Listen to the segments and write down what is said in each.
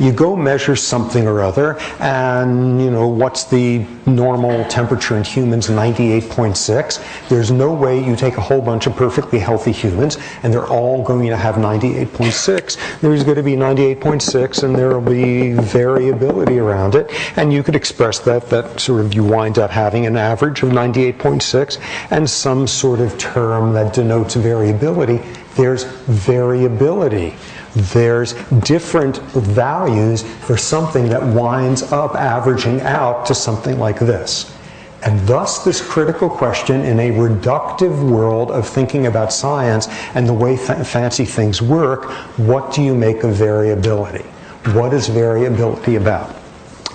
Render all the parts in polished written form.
you go measure something or other, and what's the normal temperature in humans? 98.6. There's no way you take a whole bunch of perfectly healthy humans and they're all going to have 98.6. There's going to be 98.6, and there will be variability around it, and you could express that sort of you wind up having an average of 98.6 and some sort of term that denotes variability. There's variability. There's different values for something that winds up averaging out to something like this. And thus this critical question in a reductive world of thinking about science and the way fancy things work, what do you make of variability? What is variability about?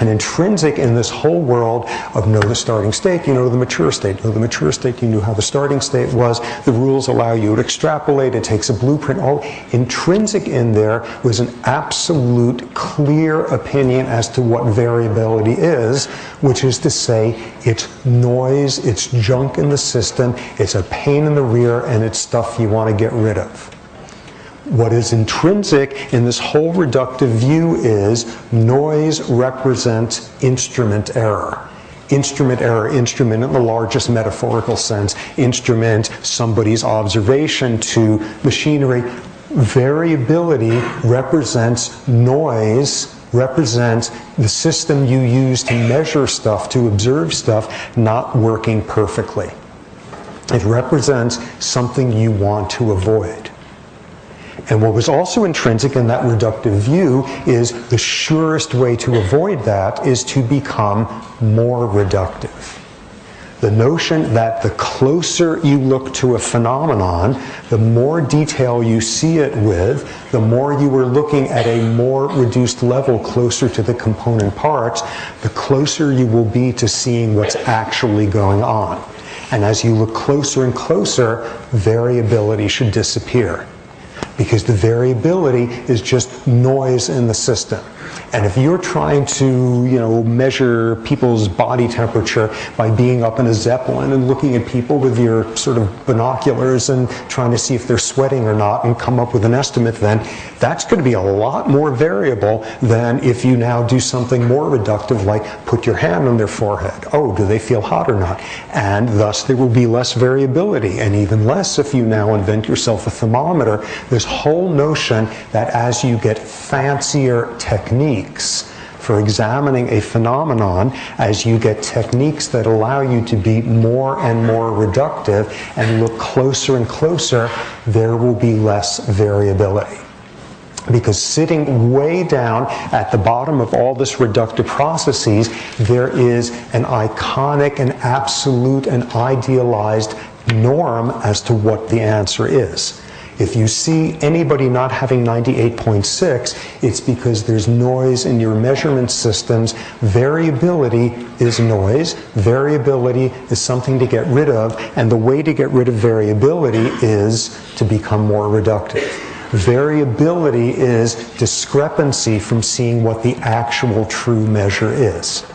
And intrinsic in this whole world of know the starting state, you know the mature state. Know the mature state, you knew how the starting state was. The rules allow you to extrapolate. It takes a blueprint. All intrinsic in there was an absolute clear opinion as to what variability is, which is to say it's noise, it's junk in the system, it's a pain in the rear, and it's stuff you want to get rid of. What is intrinsic in this whole reductive view is noise represents instrument error. Instrument error, instrument in the largest metaphorical sense, instrument, somebody's observation to machinery. Variability represents noise, represents the system you use to measure stuff, to observe stuff, not working perfectly. It represents something you want to avoid. And what was also intrinsic in that reductive view is the surest way to avoid that is to become more reductive. The notion that the closer you look to a phenomenon, the more detail you see it with, the more you are looking at a more reduced level closer to the component parts, the closer you will be to seeing what's actually going on. And as you look closer and closer, variability should disappear, because the variability is just noise in the system. And if you're trying to, measure people's body temperature by being up in a Zeppelin and looking at people with your sort of binoculars and trying to see if they're sweating or not and come up with an estimate, then that's going to be a lot more variable than if you now do something more reductive, like put your hand on their forehead. Oh, do they feel hot or not? And thus there will be less variability, and even less if you now invent yourself a thermometer. This whole notion that as you get fancier techniques for examining a phenomenon, as you get techniques that allow you to be more and more reductive and look closer and closer, there will be less variability. Because sitting way down at the bottom of all this reductive processes, there is an iconic, an absolute, an idealized norm as to what the answer is. If you see anybody not having 98.6, it's because there's noise in your measurement systems. Variability is noise. Variability is something to get rid of, and the way to get rid of variability is to become more reductive. Variability is discrepancy from seeing what the actual true measure is.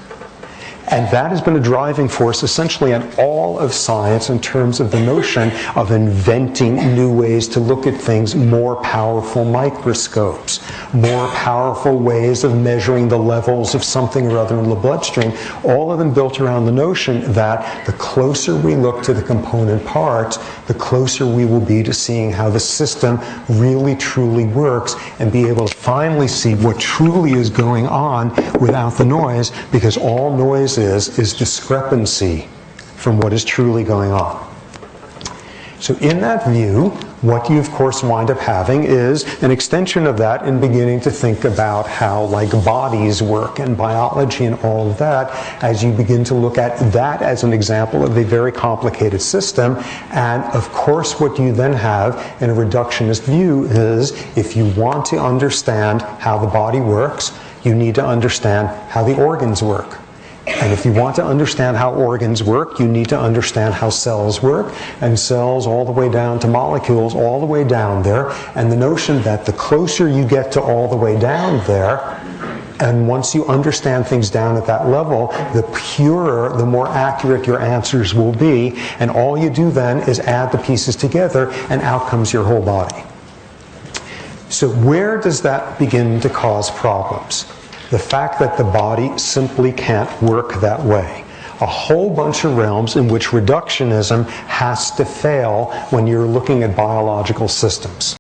And that has been a driving force essentially in all of science in terms of the notion of inventing new ways to look at things, more powerful microscopes, more powerful ways of measuring the levels of something or other in the bloodstream, all of them built around the notion that the closer we look to the component parts, the closer we will be to seeing how the system really truly works and be able to finally see what truly is going on without the noise, because all noise is discrepancy from what is truly going on. So in that view, what you of course wind up having is an extension of that in beginning to think about how bodies work and biology and all of that, as you begin to look at that as an example of a very complicated system. And of course what you then have in a reductionist view is, if you want to understand how the body works, you need to understand how the organs work. And if you want to understand how organs work, you need to understand how cells work, and cells all the way down to molecules all the way down there. And the notion that the closer you get to all the way down there, and once you understand things down at that level, the purer, the more accurate your answers will be. And all you do then is add the pieces together, and out comes your whole body. So where does that begin to cause problems? The fact that the body simply can't work that way. A whole bunch of realms in which reductionism has to fail when you're looking at biological systems.